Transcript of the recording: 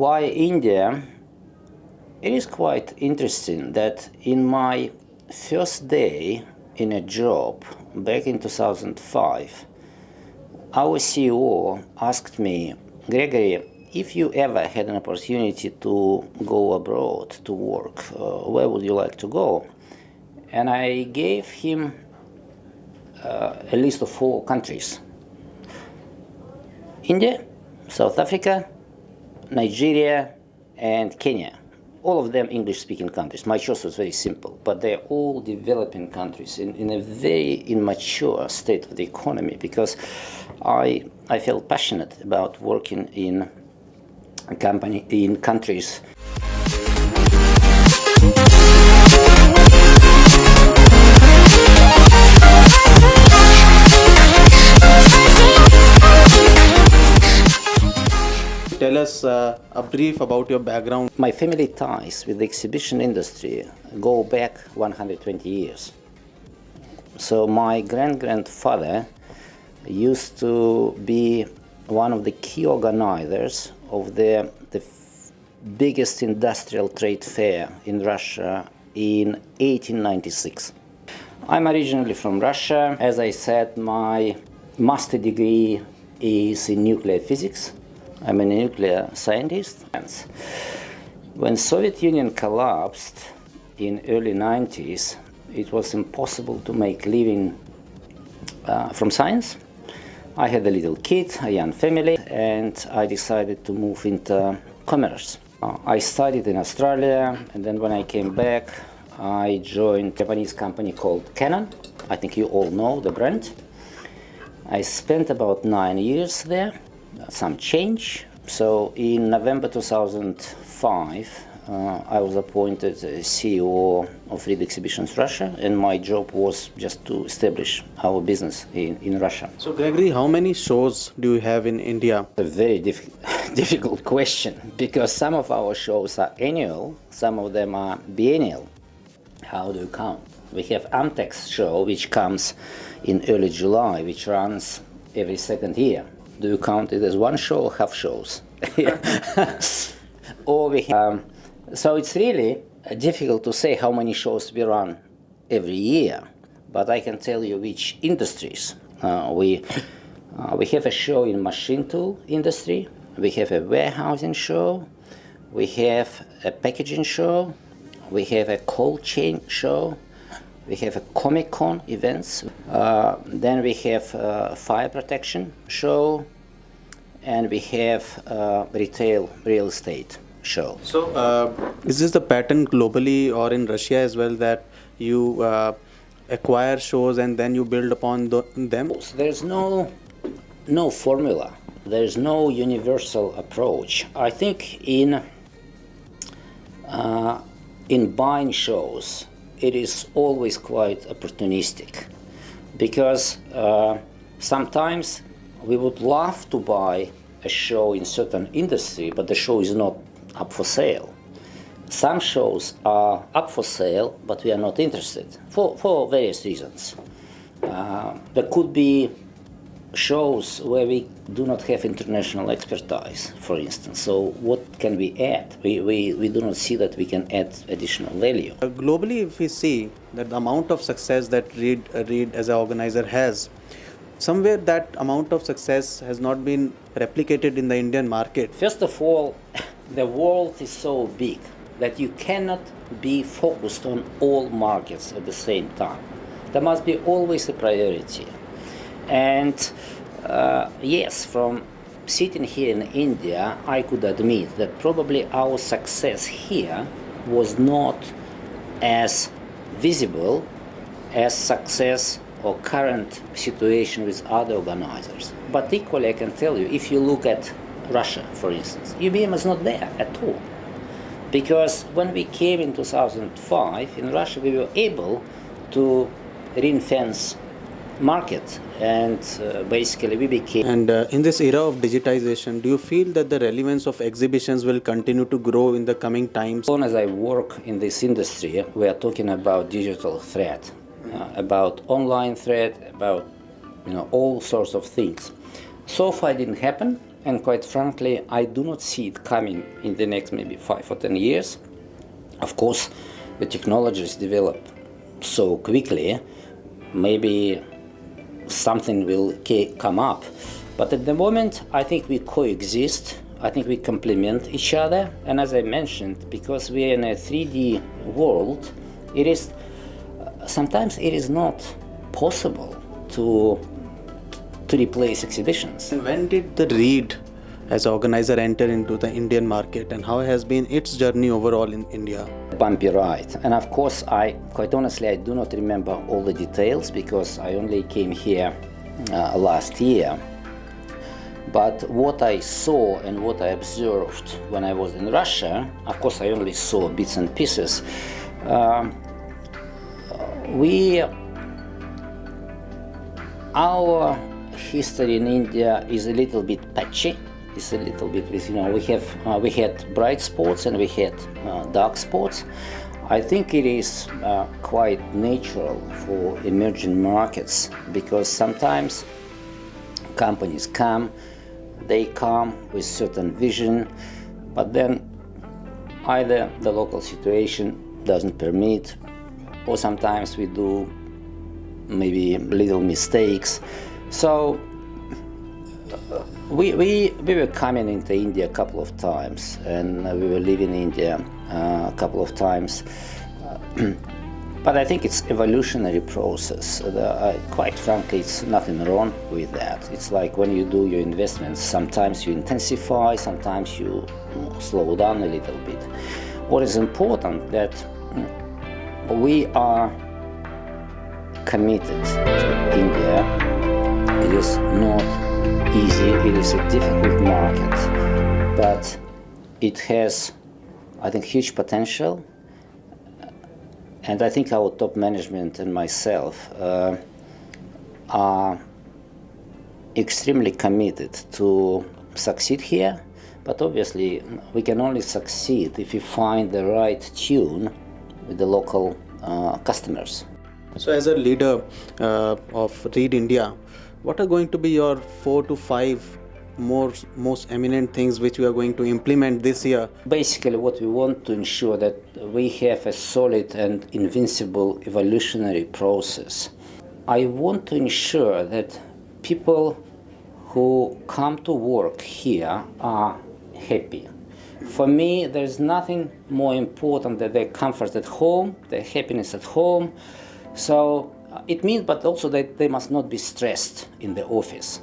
Why India? It is quite interesting that in my first day in a job back in 2005, our CEO asked me, Gregory, if you ever had an opportunity to go abroad to work, where would you like to go? And I gave him a list of 4 countries: India, South Africa, Nigeria, and Kenya. All of them English-speaking countries. My choice was very simple, but they're all developing countries in a very immature state of the economy, because I felt passionate about working in countries. Tell us a brief about your background. My family ties with the exhibition industry go back 120 years. So my grandfather used to be one of the key organizers of the biggest industrial trade fair in Russia in 1896. I'm originally from Russia. As I said, my master degree is in nuclear physics. I'm a nuclear scientist. When Soviet Union collapsed in early 90s, it was impossible to make living from science. I had a little kid, a young family, and I decided to move into commerce. I studied in Australia, and then when I came back, I joined a Japanese company called Canon. I think you all know the brand. I spent about 9 years there. Some change. So in November 2005, I was appointed CEO of Reed Exhibitions Russia, and my job was just to establish our business in Russia. So Gregory, how many shows do you have in India? A very difficult question, because some of our shows are annual, some of them are biennial. How do you count? We have Amtex show, which comes in early July, which runs every second year. Do you count it as one show or half shows? Or we have, so it's really difficult to say how many shows we run every year, but I can tell you which industries. We have a show in machine tool industry, we have a warehousing show, we have a packaging show, we have a cold chain show, we have a Comic-Con events, then we have a fire protection show, and we have a retail real estate show. So is this the pattern globally or in Russia as well, that you acquire shows and then you build upon them? There's no formula. There's no universal approach. I think in buying shows, it is always quite opportunistic, because sometimes we would love to buy a show in certain industry, but the show is not up for sale. Some shows are up for sale, but we are not interested for various reasons. There could be shows where we do not have international expertise, for instance. So what can we add? We do not see that we can add additional value. Globally, if we see that the amount of success that Reed as an organizer has, somewhere that amount of success has not been replicated in the Indian market. First of all, the world is so big that you cannot be focused on all markets at the same time. There must be always a priority. And yes, from sitting here in India, I could admit that probably our success here was not as visible as success or current situation with other organizers. But equally, I can tell you, if you look at Russia, for instance, UBM is not there at all. Because when we came in 2005, in Russia, we were able to ring-fence market, and basically we became... And in this era of digitization, do you feel that the relevance of exhibitions will continue to grow in the coming times? As long as I work in this industry, we are talking about digital threat, about online threat, about all sorts of things. So far it didn't happen, and quite frankly, I do not see it coming in the next maybe 5 or 10 years. Of course, the technologies develop so quickly, maybe something will come up. But at the moment, I think we coexist. I think we complement each other. And as I mentioned, because we are in a 3D world, it is sometimes it is not possible to replace exhibitions. And when did the Reed as an organizer enter into the Indian market, and how has been its journey overall in India? Bumpy ride. And of course, quite honestly, I do not remember all the details because I only came here last year. But what I saw and what I observed when I was in Russia, of course, I only saw bits and pieces. Our history in India is a little bit patchy. It's a little bit with, we had bright spots and we had dark spots. I think it is quite natural for emerging markets because sometimes companies they come with certain vision, but then either the local situation doesn't permit, or sometimes we do maybe little mistakes. So we were coming into India a couple of times, and we were leaving India a couple of times. But I think it's evolutionary process. Quite frankly, it's nothing wrong with that. It's like when you do your investments, sometimes you intensify, sometimes you slow down a little bit. What is important that we are committed to India. It is not easy, it is a difficult market, but it has, I think, huge potential. And I think our top management and myself are extremely committed to succeed here. But obviously, we can only succeed if we find the right tune with the local customers. So, as a leader of Reed India, what are going to be your 4 to 5 most eminent things which we are going to implement this year? Basically, what we want to ensure that we have a solid and invincible evolutionary process. I want to ensure that people who come to work here are happy. For me, there's nothing more important than their comfort at home, their happiness at home. So it means, but also that they must not be stressed in the office.